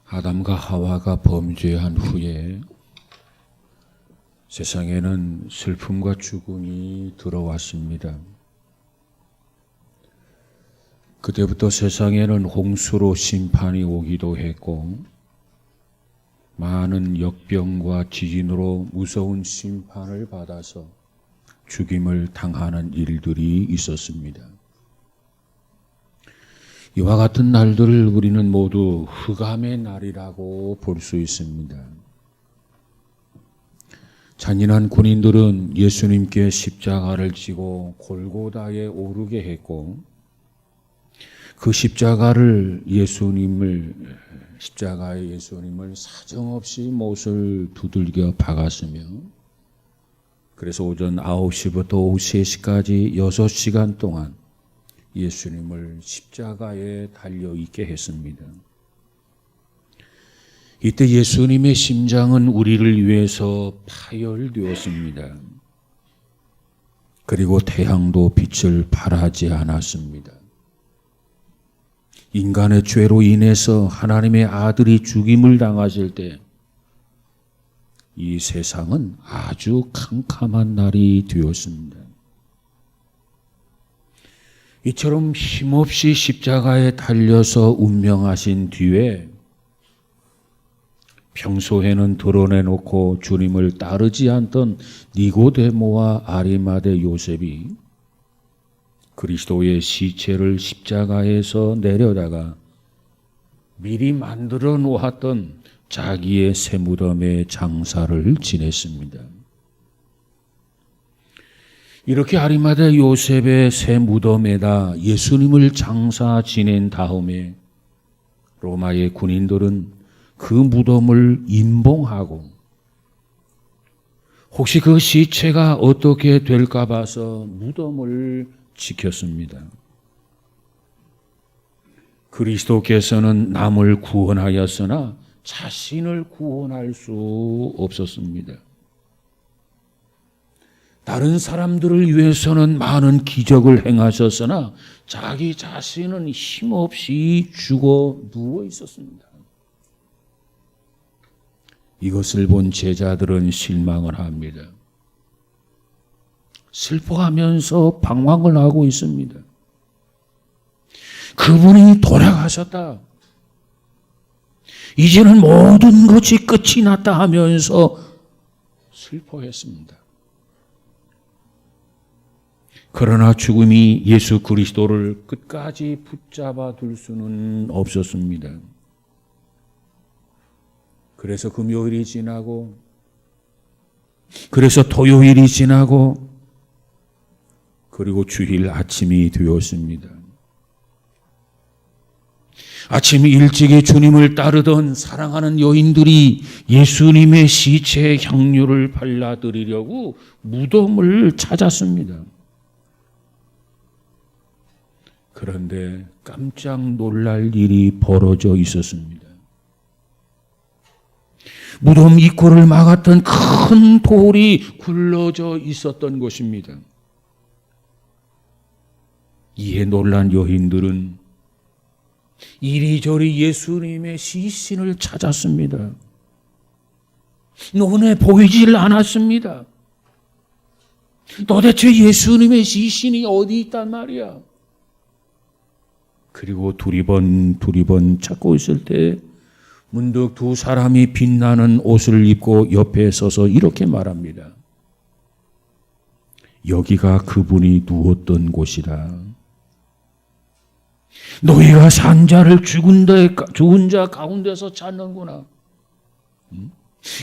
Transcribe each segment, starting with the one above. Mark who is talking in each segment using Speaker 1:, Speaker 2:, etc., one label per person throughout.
Speaker 1: 아담과 하와가 범죄한 후에 세상에는 슬픔과 죽음이 들어왔습니다. 그때부터 세상에는 홍수로 심판이 오기도 했고 많은 역병과 지진으로 무서운 심판을 받아서 죽임을 당하는 일들이 있었습니다. 이와 같은 날들을 우리는 모두 흑암의 날이라고 볼 수 있습니다. 잔인한 군인들은 예수님께 십자가를 지고 골고다에 오르게 했고 그 십자가에 예수님을 사정없이 못을 두들겨 박았으며 그래서 오전 9시부터 오후 3시까지 6시간 동안 예수님을 십자가에 달려있게 했습니다. 이때 예수님의 심장은 우리를 위해서 파열되었습니다. 그리고 태양도 빛을 발하지 않았습니다. 인간의 죄로 인해서 하나님의 아들이 죽임을 당하실 때 이 세상은 아주 캄캄한 날이 되었습니다. 이처럼 힘없이 십자가에 달려서 운명하신 뒤에 평소에는 드러내놓고 주님을 따르지 않던 니고데모와 아리마대 요셉이 그리스도의 시체를 십자가에서 내려다가 미리 만들어 놓았던 자기의 새 무덤에 장사를 지냈습니다. 이렇게 아리마대 요셉의 새 무덤에다 예수님을 장사 지낸 다음에 로마의 군인들은 그 무덤을 임봉하고 혹시 그 시체가 어떻게 될까 봐서 무덤을 지켰습니다. 그리스도께서는 남을 구원하였으나 자신을 구원할 수 없었습니다. 다른 사람들을 위해서는 많은 기적을 행하셨으나 자기 자신은 힘없이 죽어 누워 있었습니다. 이것을 본 제자들은 실망을 합니다. 슬퍼하면서 방황을 하고 있습니다. 그분이 돌아가셨다. 이제는 모든 것이 끝이 났다 하면서 슬퍼했습니다. 그러나 죽음이 예수 그리스도를 끝까지 붙잡아 둘 수는 없었습니다. 그래서 금요일이 지나고 그래서 토요일이 지나고 그리고 주일 아침이 되었습니다. 아침 일찍이 주님을 따르던 사랑하는 여인들이 예수님의 시체에 향유를 발라드리려고 무덤을 찾았습니다. 그런데 깜짝 놀랄 일이 벌어져 있었습니다. 무덤 입구를 막았던 큰 돌이 굴러져 있었던 것입니다. 이에 놀란 여인들은 이리저리 예수님의 시신을 찾았습니다. 눈에 보이질 않았습니다. 도대체 예수님의 시신이 어디 있단 말이야? 그리고 두리번 찾고 있을 때 문득 두 사람이 빛나는 옷을 입고 옆에 서서 이렇게 말합니다. 여기가 그분이 누웠던 곳이다. 너희가 산 자를 죽은 자 가운데서 찾는구나.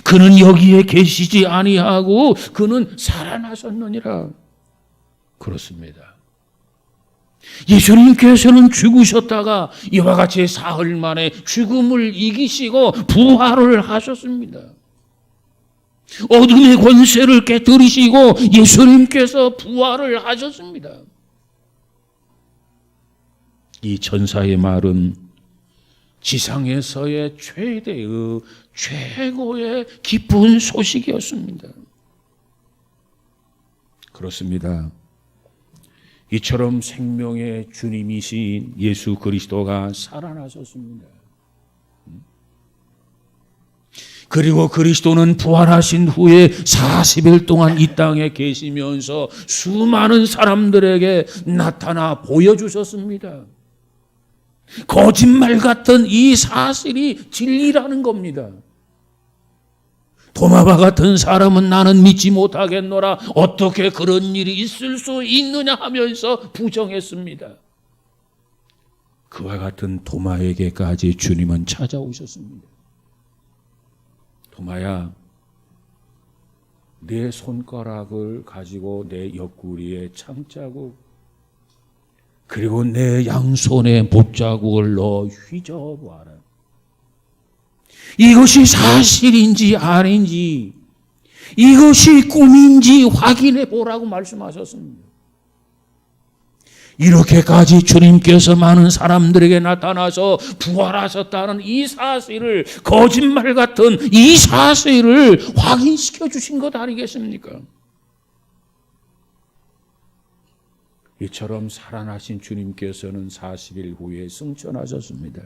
Speaker 1: 그는 여기에 계시지 아니하고 그는 살아나셨느니라. 그렇습니다. 예수님께서는 죽으셨다가 이와 같이 사흘 만에 죽음을 이기시고 부활을 하셨습니다. 어둠의 권세를 깨뜨리시고 예수님께서 부활을 하셨습니다. 이 천사의 말은 지상에서의 최고의 기쁜 소식이었습니다. 그렇습니다. 이처럼 생명의 주님이신 예수 그리스도가 살아나셨습니다. 그리고 그리스도는 부활하신 후에 40일 동안 이 땅에 계시면서 수많은 사람들에게 나타나 보여주셨습니다. 거짓말 같은 이 사실이 진리라는 겁니다. 도마와 같은 사람은 나는 믿지 못하겠노라. 어떻게 그런 일이 있을 수 있느냐 하면서 부정했습니다. 그와 같은 도마에게까지 주님은 찾아오셨습니다. 도마야, 내 손가락을 가지고 내 옆구리에 창자국, 그리고 내 양손에 못자국을 넣어 휘저어보아라. 이것이 사실인지 아닌지, 이것이 꿈인지 확인해 보라고 말씀하셨습니다. 이렇게까지 주님께서 많은 사람들에게 나타나서 부활하셨다는 이 사실을, 거짓말 같은 이 사실을 확인시켜 주신 것 아니겠습니까? 이처럼 살아나신 주님께서는 40일 후에 승천하셨습니다.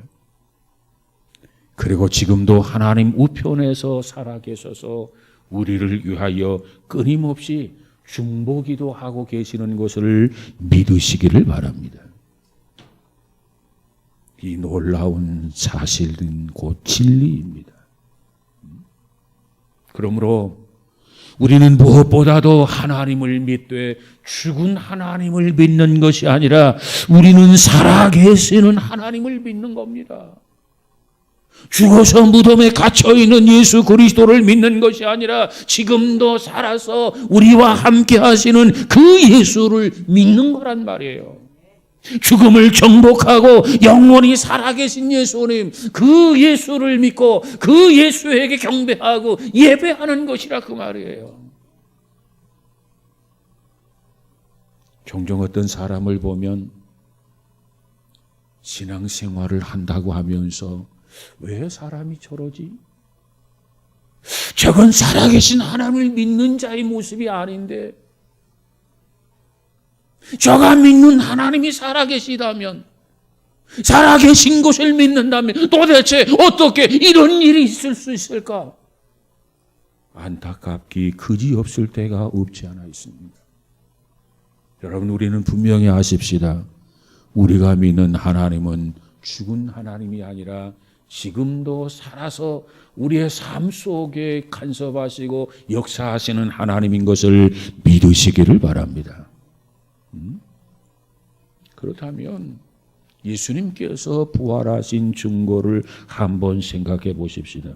Speaker 1: 그리고 지금도 하나님 우편에서 살아계셔서 우리를 위하여 끊임없이 중보기도 하고 계시는 것을 믿으시기를 바랍니다. 이 놀라운 사실은 곧 진리입니다. 그러므로 우리는 무엇보다도 하나님을 믿되 죽은 하나님을 믿는 것이 아니라 우리는 살아계시는 하나님을 믿는 겁니다. 죽어서 무덤에 갇혀있는 예수 그리스도를 믿는 것이 아니라 지금도 살아서 우리와 함께 하시는 그 예수를 믿는 거란 말이에요. 죽음을 정복하고 영원히 살아계신 예수님, 그 예수를 믿고 그 예수에게 경배하고 예배하는 것이라 그 말이에요. 종종 어떤 사람을 보면 신앙생활을 한다고 하면서 왜 사람이 저러지? 저건 살아계신 하나님을 믿는 자의 모습이 아닌데, 저가 믿는 하나님이 살아계시다면, 살아계신 것을 믿는다면 도대체 어떻게 이런 일이 있을 수 있을까? 안타깝기 그지없을 때가 없지 않아 있습니다. 여러분, 우리는 분명히 아십시다. 우리가 믿는 하나님은 죽은 하나님이 아니라 지금도 살아서 우리의 삶 속에 간섭하시고 역사하시는 하나님인 것을 믿으시기를 바랍니다. 그렇다면 예수님께서 부활하신 증거를 한번 생각해 보십시다.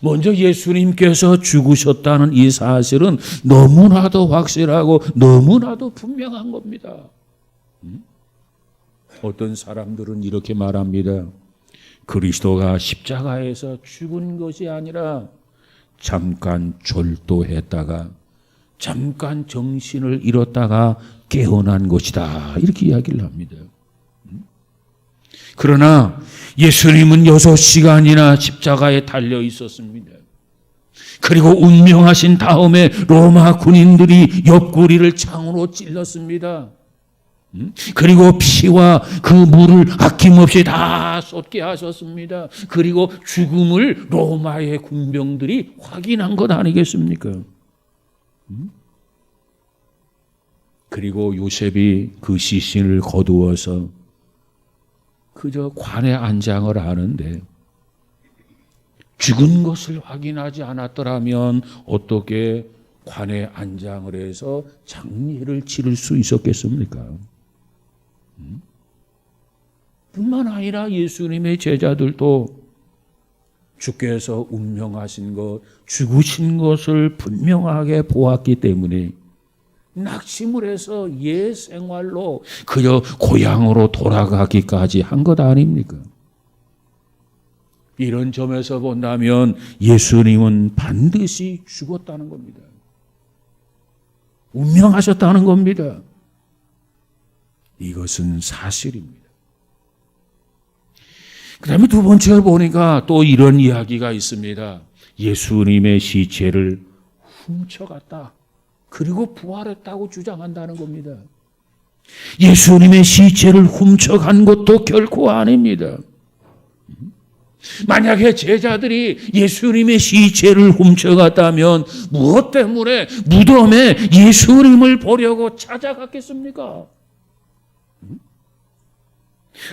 Speaker 1: 먼저 예수님께서 죽으셨다는 이 사실은 너무나도 확실하고 너무나도 분명한 겁니다. 어떤 사람들은 이렇게 말합니다. 그리스도가 십자가에서 죽은 것이 아니라 잠깐 졸도했다가 잠깐 정신을 잃었다가 깨어난 것이다, 이렇게 이야기를 합니다. 그러나 예수님은 6시간이나 십자가에 달려 있었습니다. 그리고 운명하신 다음에 로마 군인들이 옆구리를 창으로 찔렀습니다. 그리고 피와 그 물을 아낌없이 다 쏟게 하셨습니다. 그리고 죽음을 로마의 군병들이 확인한 것 아니겠습니까? 그리고 요셉이 그 시신을 거두어서 그저 관에 안장을 하는데, 죽은 것을 확인하지 않았더라면 어떻게 관에 안장을 해서 장례를 치를 수 있었겠습니까? 뿐만 아니라 예수님의 제자들도 주께서 운명하신 것, 죽으신 것을 분명하게 보았기 때문에 낙심을 해서 옛 생활로 그저 고향으로 돌아가기까지 한 것 아닙니까? 이런 점에서 본다면 예수님은 반드시 죽었다는 겁니다. 운명하셨다는 겁니다. 이것은 사실입니다. 그 다음에 두 번째로 보니까 또 이런 이야기가 있습니다. 예수님의 시체를 훔쳐갔다, 그리고 부활했다고 주장한다는 겁니다. 예수님의 시체를 훔쳐간 것도 결코 아닙니다. 만약에 제자들이 예수님의 시체를 훔쳐갔다면 무엇 때문에 무덤에 예수님을 보려고 찾아갔겠습니까?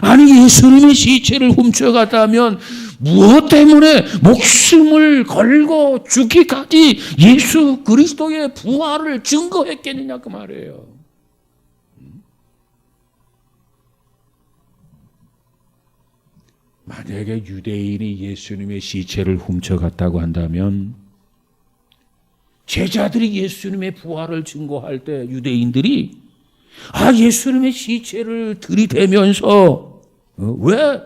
Speaker 1: 아니, 예수님의 시체를 훔쳐갔다면 무엇 때문에 목숨을 걸고 죽기까지 예수 그리스도의 부활을 증거했겠느냐 그 말이에요. 만약에 유대인이 예수님의 시체를 훔쳐갔다고 한다면 제자들이 예수님의 부활을 증거할 때 유대인들이 예수님의 시체를 들이대면서 왜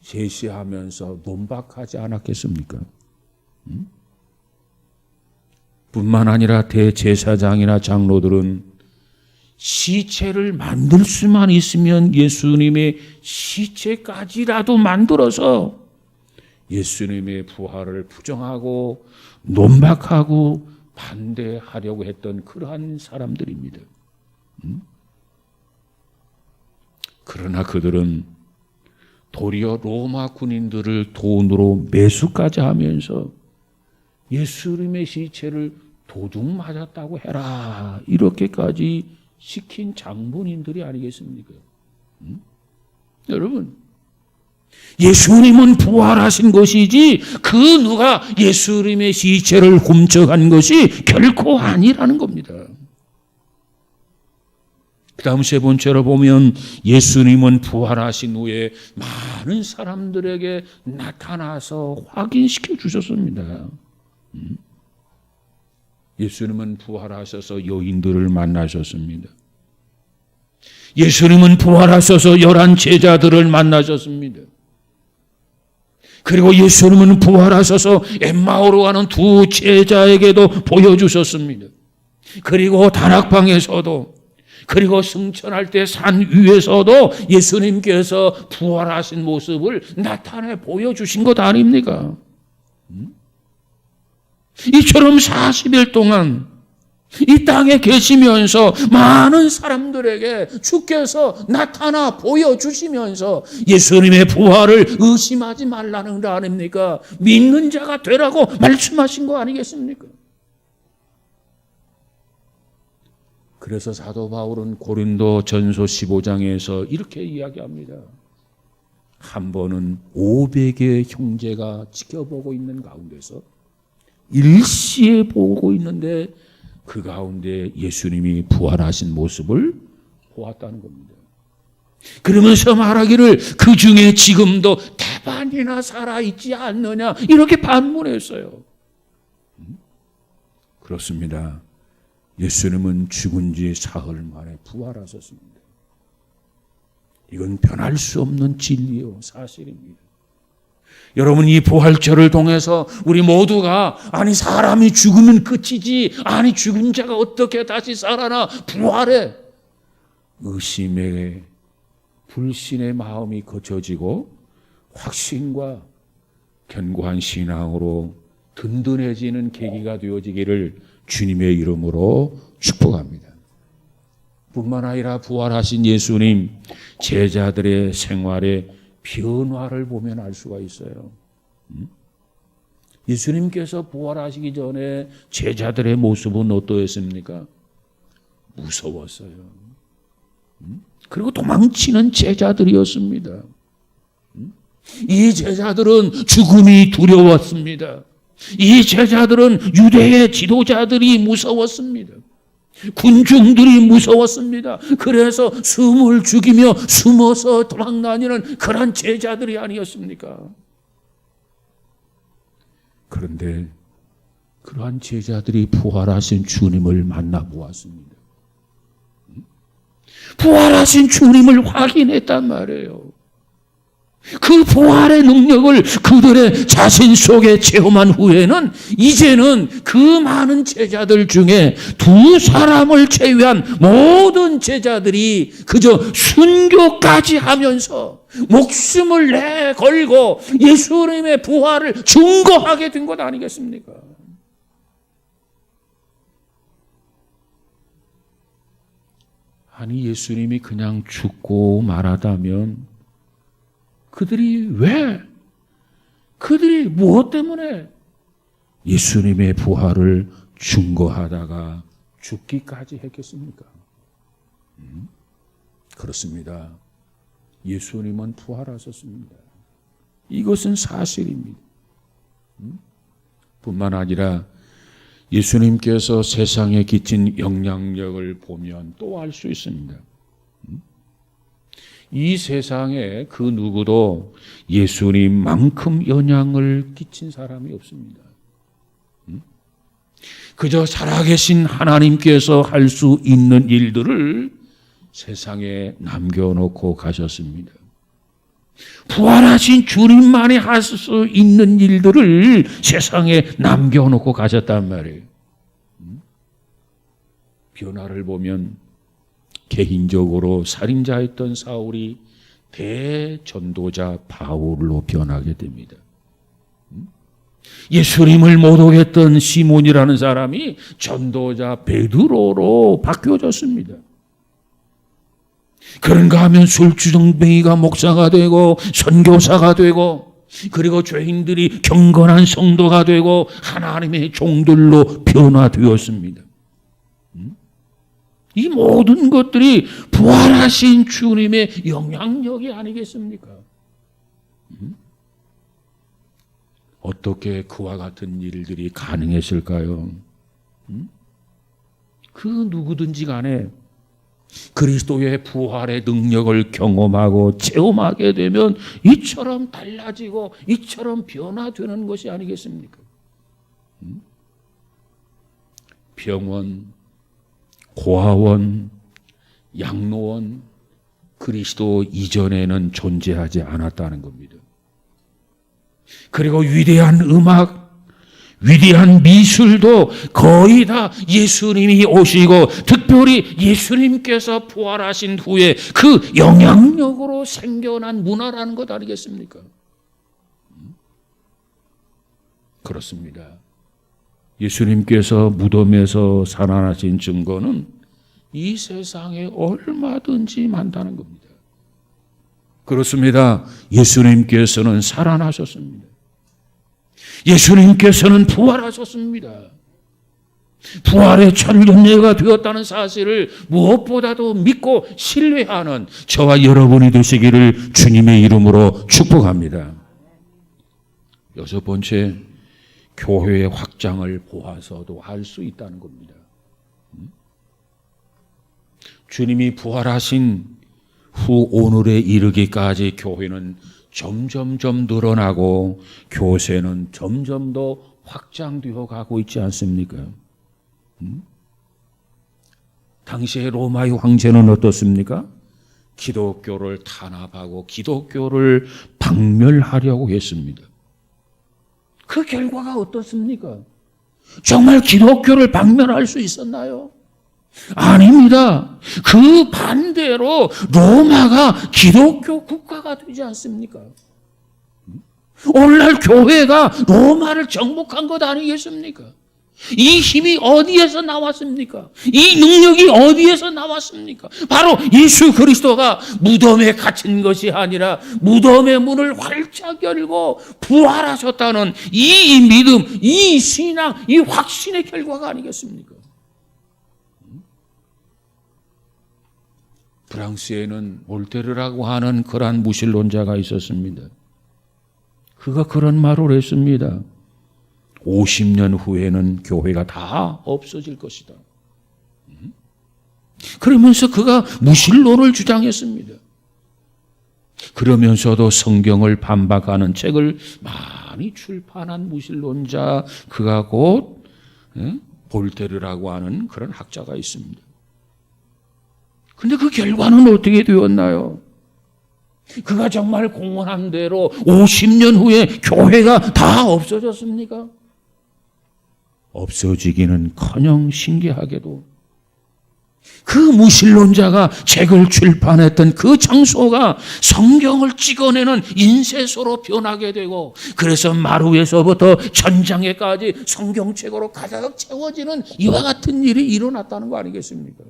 Speaker 1: 제시하면서 논박하지 않았겠습니까? 뿐만 아니라 대제사장이나 장로들은 시체를 만들 수만 있으면 예수님의 시체까지라도 만들어서 예수님의 부활을 부정하고 논박하고 반대하려고 했던 그러한 사람들입니다. 그러나 그들은 도리어 로마 군인들을 돈으로 매수까지 하면서 예수님의 시체를 도둑 맞았다고 해라 이렇게까지 시킨 장본인들이 아니겠습니까? 여러분, 예수님은 부활하신 것이지 그 누가 예수님의 시체를 훔쳐간 것이 결코 아니라는 겁니다. 그 다음 세 번째로 보면 예수님은 부활하신 후에 많은 사람들에게 나타나서 확인시켜 주셨습니다. 예수님은 부활하셔서 여인들을 만나셨습니다. 예수님은 부활하셔서 11 제자들을 만나셨습니다. 그리고 예수님은 부활하셔서 엠마오로 가는 2 제자에게도 보여주셨습니다. 그리고 다락방에서도, 그리고 승천할 때 산 위에서도 예수님께서 부활하신 모습을 나타내 보여주신 것 아닙니까? 이처럼 40일 동안 이 땅에 계시면서 많은 사람들에게 주께서 나타나 보여주시면서 예수님의 부활을 의심하지 말라는 거 아닙니까? 믿는 자가 되라고 말씀하신 거 아니겠습니까? 그래서 사도 바울은 고린도 전서 15장에서 이렇게 이야기합니다. 한 번은 500의 형제가 지켜보고 있는 가운데서 일시에 보고 있는데 그 가운데 예수님이 부활하신 모습을 보았다는 겁니다. 그러면서 말하기를 그 중에 지금도 태반이나 살아있지 않느냐 이렇게 반문했어요. 그렇습니다. 예수님은 죽은 지 사흘 만에 부활하셨습니다. 이건 변할 수 없는 진리요 사실입니다. 여러분, 이 부활절을 통해서 우리 모두가 사람이 죽으면 끝이지, 죽은 자가 어떻게 다시 살아나 부활해, 의심의 불신의 마음이 거쳐지고 확신과 견고한 신앙으로 든든해지는 계기가 되어지기를 주님의 이름으로 축복합니다. 뿐만 아니라 부활하신 예수님 제자들의 생활에 변화를 보면 알 수가 있어요. 예수님께서 부활하시기 전에 제자들의 모습은 어떠했습니까? 무서웠어요. 그리고 도망치는 제자들이었습니다. 이 제자들은 죽음이 두려웠습니다. 이 제자들은 유대의 지도자들이 무서웠습니다. 군중들이 무서웠습니다. 그래서 숨을 죽이며 숨어서 도망다니는 그런 제자들이 아니었습니까? 그런데 그러한 제자들이 부활하신 주님을 만나보았습니다. 부활하신 주님을 확인했단 말이에요. 그 부활의 능력을 그들의 자신 속에 체험한 후에는 이제는 그 많은 제자들 중에 2 사람을 제외한 모든 제자들이 그저 순교까지 하면서 목숨을 내걸고 예수님의 부활을 증거하게 된 것 아니겠습니까? 예수님이 그냥 죽고 말하다면 그들이 왜 그들이 무엇 때문에 예수님의 부활을 증거하다가 죽기까지 했겠습니까? 그렇습니다. 예수님은 부활하셨습니다. 이것은 사실입니다. 뿐만 아니라 예수님께서 세상에 끼친 영향력을 보면 또 알 수 있습니다. 이 세상에 그 누구도 예수님만큼 영향을 끼친 사람이 없습니다. 그저 살아계신 하나님께서 할 수 있는 일들을 세상에 남겨놓고 가셨습니다. 부활하신 주님만이 할 수 있는 일들을 세상에 남겨놓고 가셨단 말이에요. 변화를 보면 개인적으로 살인자였던 사울이 대전도자 바울로 변하게 됩니다. 예수님을 모독했던 시몬이라는 사람이 전도자 베드로로 바뀌어졌습니다. 그런가 하면 술주정뱅이가 목사가 되고 선교사가 되고 그리고 죄인들이 경건한 성도가 되고 하나님의 종들로 변화되었습니다. 이 모든 것들이 부활하신 주님의 영향력이 아니겠습니까? 어떻게 그와 같은 일들이 가능했을까요? 그 누구든지 간에 그리스도의 부활의 능력을 경험하고 체험하게 되면 이처럼 달라지고 이처럼 변화되는 것이 아니겠습니까? 병원, 고아원, 양로원, 그리스도 이전에는 존재하지 않았다는 겁니다. 그리고 위대한 음악, 위대한 미술도 거의 다 예수님이 오시고 특별히 예수님께서 부활하신 후에 그 영향력으로 생겨난 문화라는 것 아니겠습니까? 그렇습니다. 예수님께서 무덤에서 살아나신 증거는 이 세상에 얼마든지 많다는 겁니다. 그렇습니다. 예수님께서는 살아나셨습니다. 예수님께서는 부활하셨습니다. 부활의 천년예가 되었다는 사실을 무엇보다도 믿고 신뢰하는 저와 여러분이 되시기를 주님의 이름으로 축복합니다. 여섯 번째, 교회의 확장을 보아서도 알 수 있다는 겁니다. 주님이 부활하신 후 오늘에 이르기까지 교회는 점점점 늘어나고 교세는 점점 더 확장되어 가고 있지 않습니까? 당시의 로마의 황제는 어떻습니까? 기독교를 탄압하고 기독교를 박멸하려고 했습니다. 그 결과가 어떻습니까? 정말 기독교를 박멸할 수 있었나요? 아닙니다. 그 반대로 로마가 기독교 국가가 되지 않습니까? 오늘날 교회가 로마를 정복한 것 아니겠습니까? 이 힘이 어디에서 나왔습니까? 이 능력이 어디에서 나왔습니까? 바로 예수 그리스도가 무덤에 갇힌 것이 아니라 무덤의 문을 활짝 열고 부활하셨다는 이 믿음, 이 신앙, 이 확신의 결과가 아니겠습니까? 프랑스에는 몰테르라고 하는 그러한 무신론자가 있었습니다. 그가 그런 말을 했습니다. 50년 후에는 교회가 다 없어질 것이다. 그러면서 그가 무신론을 주장했습니다. 그러면서도 성경을 반박하는 책을 많이 출판한 무신론자, 그가 곧 볼테르라고 하는 그런 학자가 있습니다. 근데 그 결과는 어떻게 되었나요? 그가 정말 공언한 대로 50년 후에 교회가 다 없어졌습니까? 없어지기는커녕 신기하게도 그 무신론자가 책을 출판했던 그 장소가 성경을 찍어내는 인쇄소로 변하게 되고, 그래서 마루에서부터 천장에까지 성경책으로 가득 채워지는 이와 같은 일이 일어났다는 거 아니겠습니까?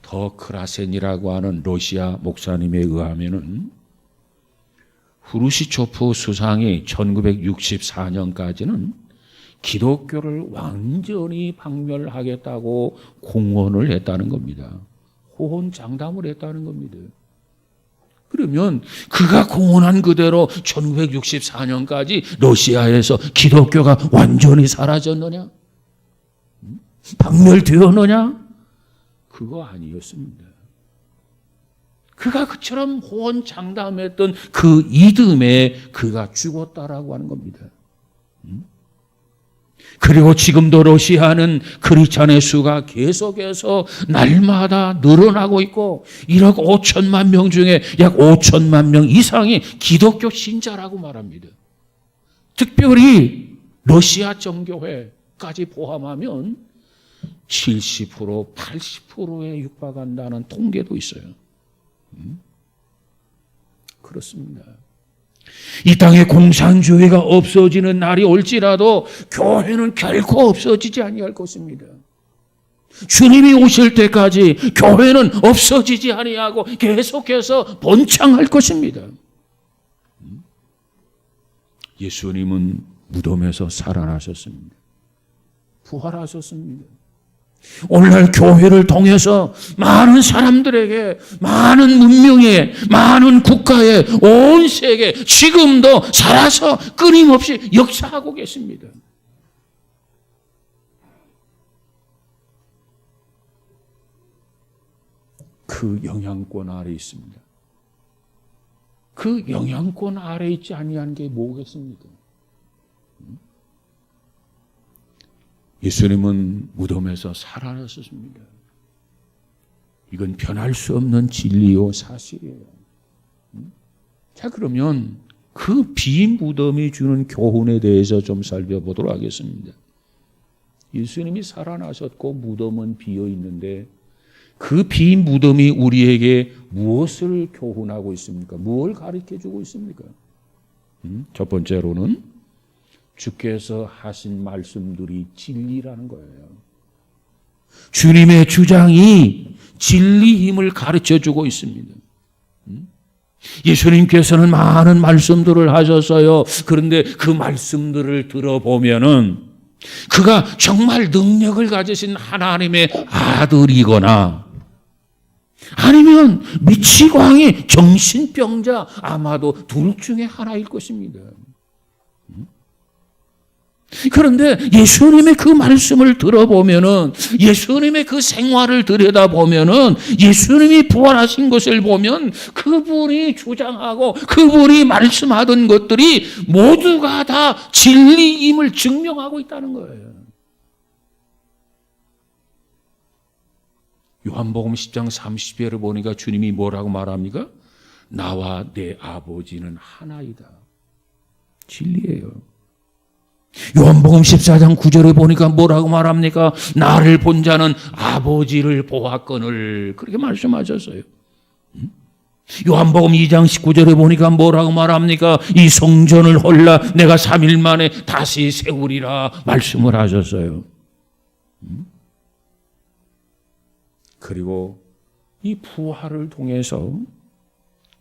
Speaker 1: 더 크라센이라고 하는 러시아 목사님에 의하면은 후르시초프 수상이 1964년까지는 기독교를 완전히 박멸하겠다고 공언을 했다는 겁니다. 호언장담을 했다는 겁니다. 그러면 그가 공언한 그대로 1964년까지 러시아에서 기독교가 완전히 사라졌느냐? 박멸되었느냐? 그거 아니었습니다. 그가 그처럼 호언장담했던 그 이듬해 그가 죽었다라고 하는 겁니다. 그리고 지금도 러시아는 크리스찬의 수가 계속해서 날마다 늘어나고 있고 1억 5천만 명 중에 약 5천만 명 이상이 기독교 신자라고 말합니다. 특별히 러시아 정교회까지 포함하면 70%, 80%에 육박한다는 통계도 있어요. 그렇습니다. 이 땅에 공산주의가 없어지는 날이 올지라도 교회는 결코 없어지지 아니할 것입니다. 주님이 오실 때까지 교회는 없어지지 아니하고 계속해서 번창할 것입니다. 예수님은 무덤에서 살아나셨습니다. 부활하셨습니다. 오늘날 교회를 통해서 많은 사람들에게, 많은 문명에, 많은 국가에, 온 세계 지금도 살아서 끊임없이 역사하고 계십니다. 그 영향권 아래 있습니다. 그 영향권 아래 있지 아니한 게 뭐겠습니까? 예수님은 무덤에서 살아나셨습니다. 이건 변할 수 없는 진리요 사실이에요. 자, 그러면 그 빈 무덤이 주는 교훈에 대해서 좀 살펴보도록 하겠습니다. 예수님이 살아나셨고 무덤은 비어 있는데 그 빈 무덤이 우리에게 무엇을 교훈하고 있습니까? 무엇을 가르쳐주고 있습니까? 첫 번째로는 주께서 하신 말씀들이 진리라는 거예요. 주님의 주장이 진리임을 가르쳐주고 있습니다. 예수님께서는 많은 말씀들을 하셨어요. 그런데 그 말씀들을 들어보면은 그가 정말 능력을 가지신 하나님의 아들이거나 아니면 미치광이 정신병자, 아마도 둘 중에 하나일 것입니다. 그런데 예수님의 그 말씀을 들어보면은, 예수님의 그 생활을 들여다보면은, 예수님이 부활하신 것을 보면 그분이 주장하고 그분이 말씀하던 것들이 모두가 다 진리임을 증명하고 있다는 거예요. 요한복음 10장 30절을 보니까 주님이 뭐라고 말합니까? 나와 내 아버지는 하나이다. 진리예요. 요한복음 14장 9절에 보니까 뭐라고 말합니까? 나를 본 자는 아버지를 보았거늘. 그렇게 말씀하셨어요. 요한복음 2장 19절에 보니까 뭐라고 말합니까? 이 성전을 헐라 내가 3일 만에 다시 세우리라 말씀을 하셨어요. 그리고 이 부활을 통해서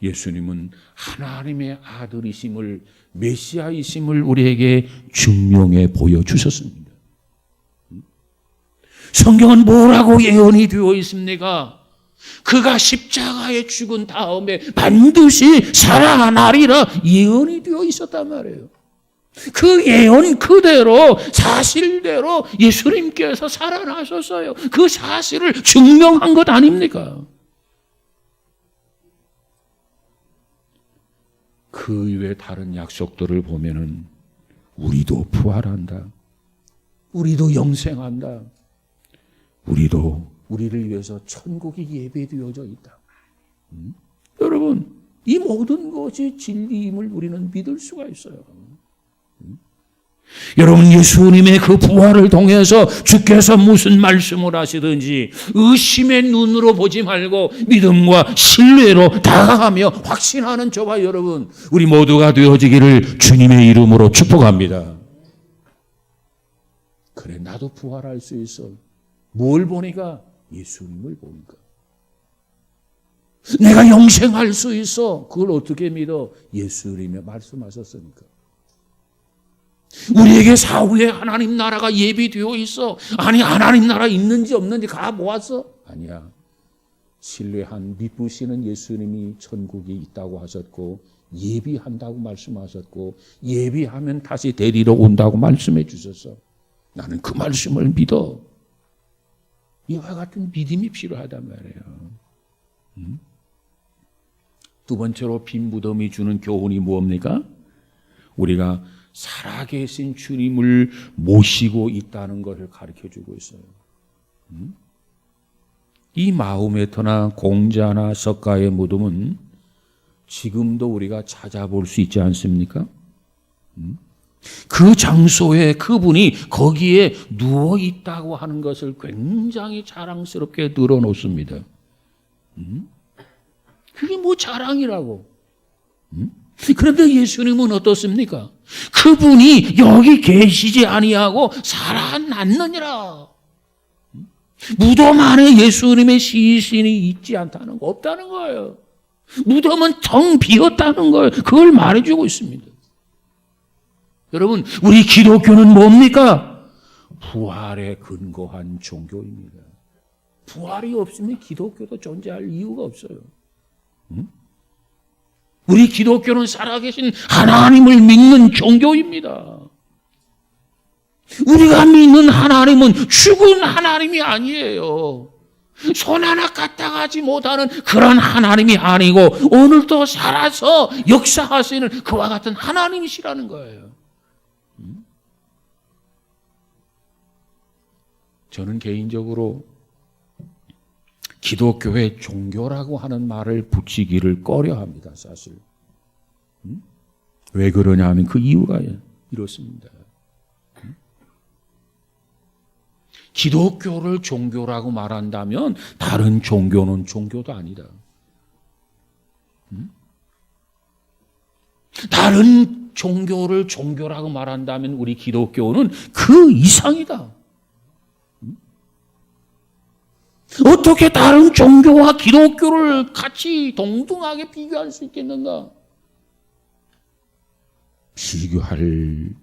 Speaker 1: 예수님은 하나님의 아들이심을, 메시아이심을 우리에게 증명해 보여주셨습니다. 성경은 뭐라고 예언이 되어 있습니까? 그가 십자가에 죽은 다음에 반드시 살아나리라 예언이 되어 있었단 말이에요. 그 예언 그대로, 사실대로 예수님께서 살아나셨어요. 그 사실을 증명한 것 아닙니까? 그 이외 다른 약속들을 보면은 우리도 부활한다. 우리도 영생한다. 우리도 우리를 위해서 천국이 예배되어져 있다. 여러분, 이 모든 것이 진리임을 우리는 믿을 수가 있어요. 여러분, 예수님의 그 부활을 통해서 주께서 무슨 말씀을 하시든지 의심의 눈으로 보지 말고 믿음과 신뢰로 다가가며 확신하는 저와 여러분, 우리 모두가 되어지기를 주님의 이름으로 축복합니다. 그래, 나도 부활할 수 있어. 뭘 보니까? 예수님을 보니까. 내가 영생할 수 있어. 그걸 어떻게 믿어? 예수님이 말씀하셨으니까. 우리에게 사후에 하나님 나라가 예비되어 있어. 아니, 하나님 나라 있는지 없는지 가 모았어? 아니야. 신뢰한 믿으시는 예수님이 천국이 있다고 하셨고, 예비한다고 말씀하셨고, 예비하면 다시 데리러 온다고 말씀해 주셨어. 나는 그 말씀을 믿어. 이와 같은 믿음이 필요하단 말이에요. 두 번째로 빈 무덤이 주는 교훈이 뭡니까? 우리가 살아계신 주님을 모시고 있다는 것을 가르쳐주고 있어요. 이 마호메트나 공자나 석가의 무덤은 지금도 우리가 찾아볼 수 있지 않습니까? 그 장소에 그분이 거기에 누워 있다고 하는 것을 굉장히 자랑스럽게 늘어놓습니다. 그게 뭐 자랑이라고. 그런데 예수님은 어떻습니까? 그분이 여기 계시지 아니하고 살아났느니라. 무덤 안에 예수님의 시신이 있지 않다는 거, 없다는 거예요. 무덤은 텅 비었다는 거예요. 그걸 말해주고 있습니다. 여러분, 우리 기독교는 뭡니까? 부활에 근거한 종교입니다. 부활이 없으면 기독교도 존재할 이유가 없어요. 우리 기독교는 살아계신 하나님을 믿는 종교입니다. 우리가 믿는 하나님은 죽은 하나님이 아니에요. 손 하나 갖다 가지 못하는 그런 하나님이 아니고 오늘도 살아서 역사하시는 그와 같은 하나님이시라는 거예요. 저는 개인적으로 기독교의 종교라고 하는 말을 붙이기를 꺼려합니다. 사실. 왜 그러냐 하면 그 이유가 이렇습니다. 기독교를 종교라고 말한다면 다른 종교는 종교도 아니다. 다른 종교를 종교라고 말한다면 우리 기독교는 그 이상이다. 어떻게 다른 종교와 기독교를 같이 동등하게 비교할 수 있겠는가? 비교할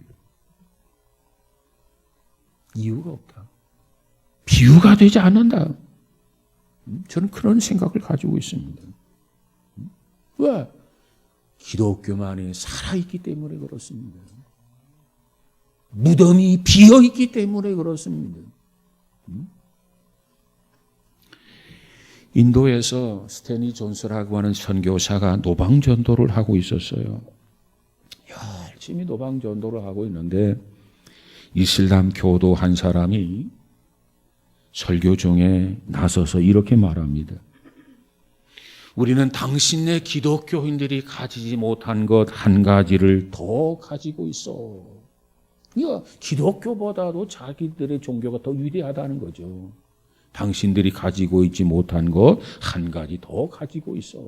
Speaker 1: 이유가 없다. 비유가 되지 않는다. 저는 그런 생각을 가지고 있습니다. 왜? 기독교만이 살아있기 때문에 그렇습니다. 무덤이 비어있기 때문에 그렇습니다. 인도에서 스탠리 존스라고 하는 선교사가 노방전도를 하고 있었어요. 열심히 노방전도를 하고 있는데 이슬람 교도 한 사람이 설교 중에 나서서 이렇게 말합니다. 우리는 당신네 기독교인들이 가지지 못한 것 한 가지를 더 가지고 있어. 그러니까 기독교보다도 자기들의 종교가 더 위대하다는 거죠. 당신들이 가지고 있지 못한 것 한 가지 더 가지고 있어.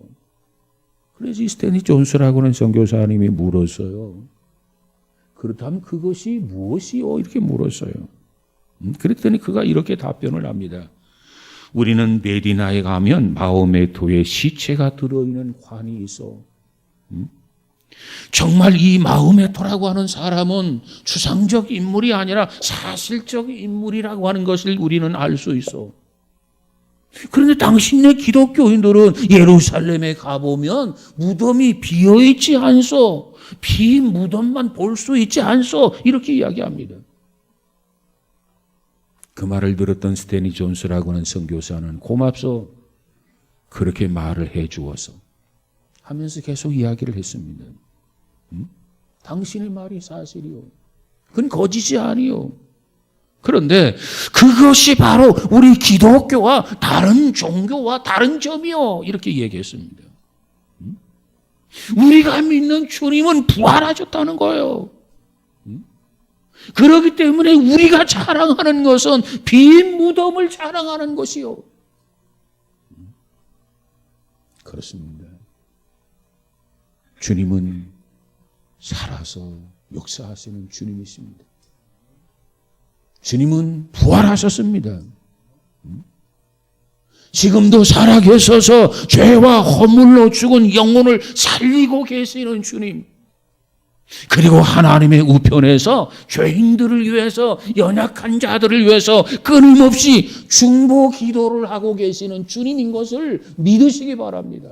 Speaker 1: 그래서 스탠리 존스라고 하는 선교사님이 물었어요. 그렇다면 그것이 무엇이요? 이렇게 물었어요. 그랬더니 그가 이렇게 답변을 합니다. 우리는 메디나에 가면 마호메트의 시체가 들어있는 관이 있어. 정말 이 마호메트라고 하는 사람은 추상적 인물이 아니라 사실적 인물이라고 하는 것을 우리는 알 수 있어. 그런데 당신네 기독교인들은 예루살렘에 가보면 무덤이 비어있지 않소. 빈 무덤만 볼 수 있지 않소. 이렇게 이야기합니다. 그 말을 들었던 스탠리 존스라고 하는 선교사는 고맙소. 그렇게 말을 해 주어서 하면서 계속 이야기를 했습니다. 당신의 말이 사실이요. 그건 거짓이 아니요. 그런데 그것이 바로 우리 기독교와 다른 종교와 다른 점이요. 이렇게 얘기했습니다. 우리가 믿는 주님은 부활하셨다는 거예요. 그렇기 때문에 우리가 자랑하는 것은 빈 무덤을 자랑하는 것이요. 그렇습니다. 주님은 살아서 역사하시는 주님이십니다. 주님은 부활하셨습니다. 지금도 살아계셔서 죄와 허물로 죽은 영혼을 살리고 계시는 주님. 그리고 하나님의 우편에서 죄인들을 위해서, 연약한 자들을 위해서 끊임없이 중보 기도를 하고 계시는 주님인 것을 믿으시기 바랍니다.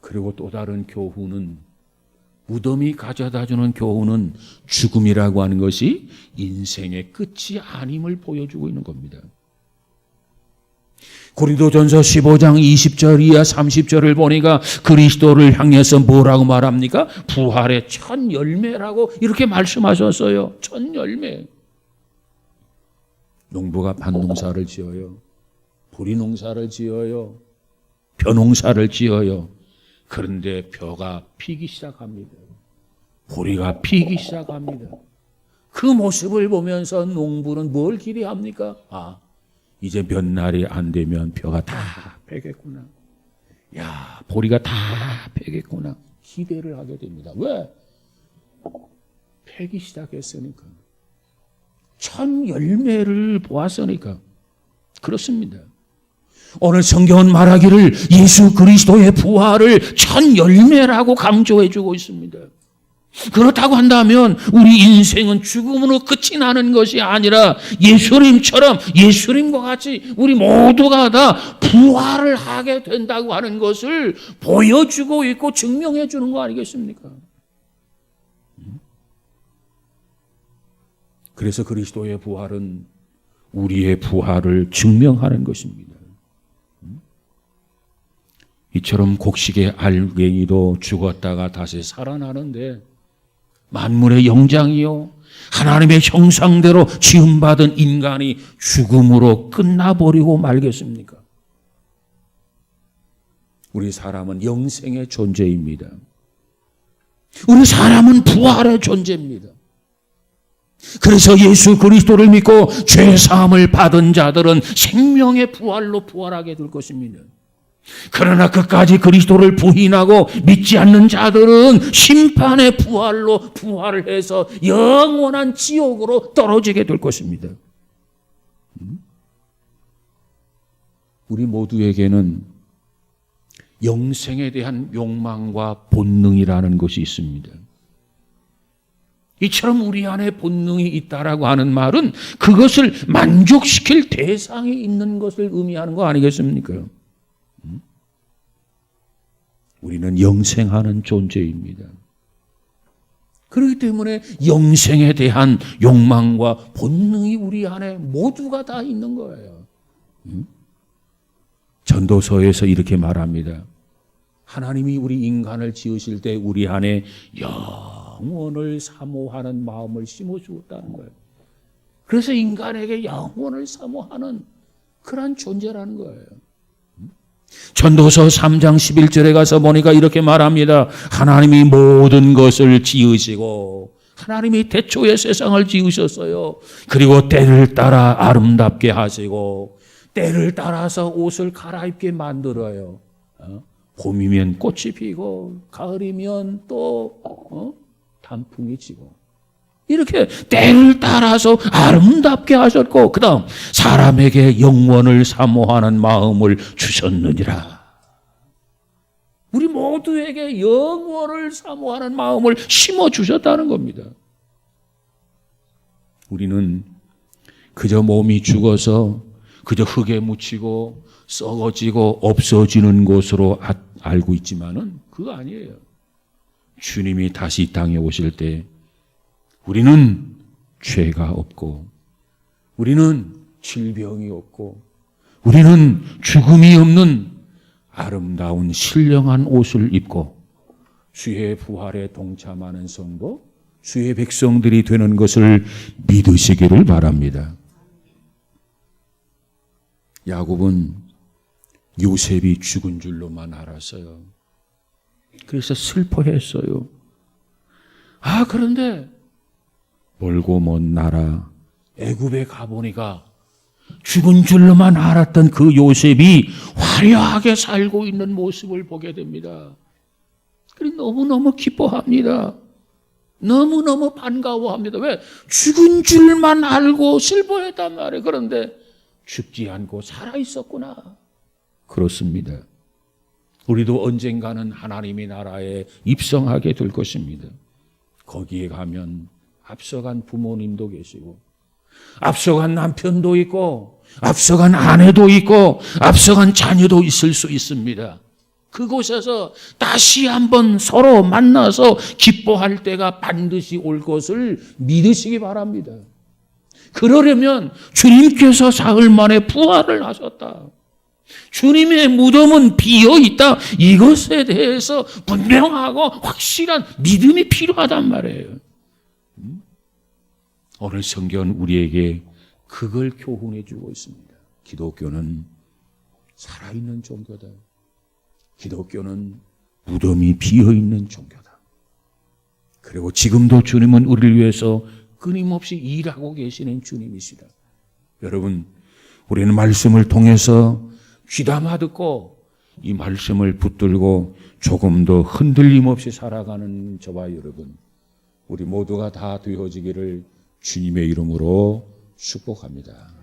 Speaker 1: 그리고 또 다른 교훈은, 무덤이 가져다주는 교훈은 죽음이라고 하는 것이 인생의 끝이 아님을 보여주고 있는 겁니다. 고린도전서 15장 20절 이하 30절을 보니까 그리스도를 향해서 뭐라고 말합니까? 부활의 첫 열매라고 이렇게 말씀하셨어요. 첫 열매. 농부가 밭농사를 지어요. 보리농사를 지어요. 벼농사를 지어요. 그런데 벼가 피기 시작합니다. 보리가 피기 시작합니다. 그 모습을 보면서 농부는 뭘 기대합니까? 이제 몇 날이 안 되면 벼가 다 패겠구나. 야, 보리가 다 패겠구나. 기대를 하게 됩니다. 왜? 패기 시작했으니까. 첫 열매를 보았으니까. 그렇습니다. 오늘 성경은 말하기를 예수 그리스도의 부활을 첫 열매라고 강조해 주고 있습니다. 그렇다고 한다면 우리 인생은 죽음으로 끝이 나는 것이 아니라 예수님처럼, 예수님과 같이 우리 모두가 다 부활을 하게 된다고 하는 것을 보여주고 있고 증명해 주는 거 아니겠습니까? 그래서 그리스도의 부활은 우리의 부활을 증명하는 것입니다. 이처럼 곡식의 알갱이도 죽었다가 다시 살아나는데, 만물의 영장이요, 하나님의 형상대로 지음받은 인간이 죽음으로 끝나버리고 말겠습니까? 우리 사람은 영생의 존재입니다. 우리 사람은 부활의 존재입니다. 그래서 예수 그리스도를 믿고 죄사함을 받은 자들은 생명의 부활로 부활하게 될 것입니다. 그러나 끝까지 그리스도를 부인하고 믿지 않는 자들은 심판의 부활로 부활을 해서 영원한 지옥으로 떨어지게 될 것입니다. 우리 모두에게는 영생에 대한 욕망과 본능이라는 것이 있습니다. 이처럼 우리 안에 본능이 있다라고 하는 말은 그것을 만족시킬 대상이 있는 것을 의미하는 거 아니겠습니까? 우리는 영생하는 존재입니다. 그렇기 때문에 영생에 대한 욕망과 본능이 우리 안에 모두가 다 있는 거예요. 전도서에서 이렇게 말합니다. 하나님이 우리 인간을 지으실 때 우리 안에 영원을 사모하는 마음을 심어주었다는 거예요. 그래서 인간에게 영원을 사모하는 그런 존재라는 거예요. 전도서 3장 11절에 가서 보니까 이렇게 말합니다. 하나님이 모든 것을 지으시고, 하나님이 태초에 세상을 지으셨어요. 그리고 때를 따라 아름답게 하시고, 때를 따라서 옷을 갈아입게 만들어요. 봄이면 꽃이 피고, 가을이면 또 단풍이 지고, 이렇게 때를 따라서 아름답게 하셨고, 그 다음 사람에게 영원을 사모하는 마음을 주셨느니라. 우리 모두에게 영원을 사모하는 마음을 심어주셨다는 겁니다. 우리는 그저 몸이 죽어서 그저 흙에 묻히고 썩어지고 없어지는 것으로 알고 있지만은 그거 아니에요. 주님이 다시 이 땅에 오실 때 우리는 죄가 없고, 우리는 질병이 없고, 우리는 죽음이 없는 아름다운 신령한 옷을 입고 주의 부활에 동참하는 성도, 주의 백성들이 되는 것을 믿으시기를 바랍니다. 야곱은 요셉이 죽은 줄로만 알았어요. 그래서 슬퍼했어요. 그런데 멀고 먼 나라 애굽에 가보니까 죽은 줄로만 알았던 그 요셉이 화려하게 살고 있는 모습을 보게 됩니다. 그래서 너무너무 기뻐합니다. 너무너무 반가워합니다. 왜? 죽은 줄만 알고 슬퍼했단 말이에요. 그런데 죽지 않고 살아있었구나. 그렇습니다. 우리도 언젠가는 하나님의 나라에 입성하게 될 것입니다. 거기에 가면 앞서간 부모님도 계시고, 앞서간 남편도 있고, 앞서간 아내도 있고, 앞서간 자녀도 있을 수 있습니다. 그곳에서 다시 한번 서로 만나서 기뻐할 때가 반드시 올 것을 믿으시기 바랍니다. 그러려면 주님께서 사흘 만에 부활을 하셨다, 주님의 무덤은 비어있다, 이것에 대해서 분명하고 확실한 믿음이 필요하단 말이에요. 오늘 성경은 우리에게 그걸 교훈해 주고 있습니다. 기독교는 살아있는 종교다. 기독교는 무덤이 비어있는 종교다. 그리고 지금도 주님은 우리를 위해서 끊임없이 일하고 계시는 주님이시다. 여러분, 우리는 말씀을 통해서 귀담아 듣고 이 말씀을 붙들고 조금 더 흔들림 없이 살아가는 저와 여러분, 우리 모두가 다 되어지기를 주님의 이름으로 축복합니다.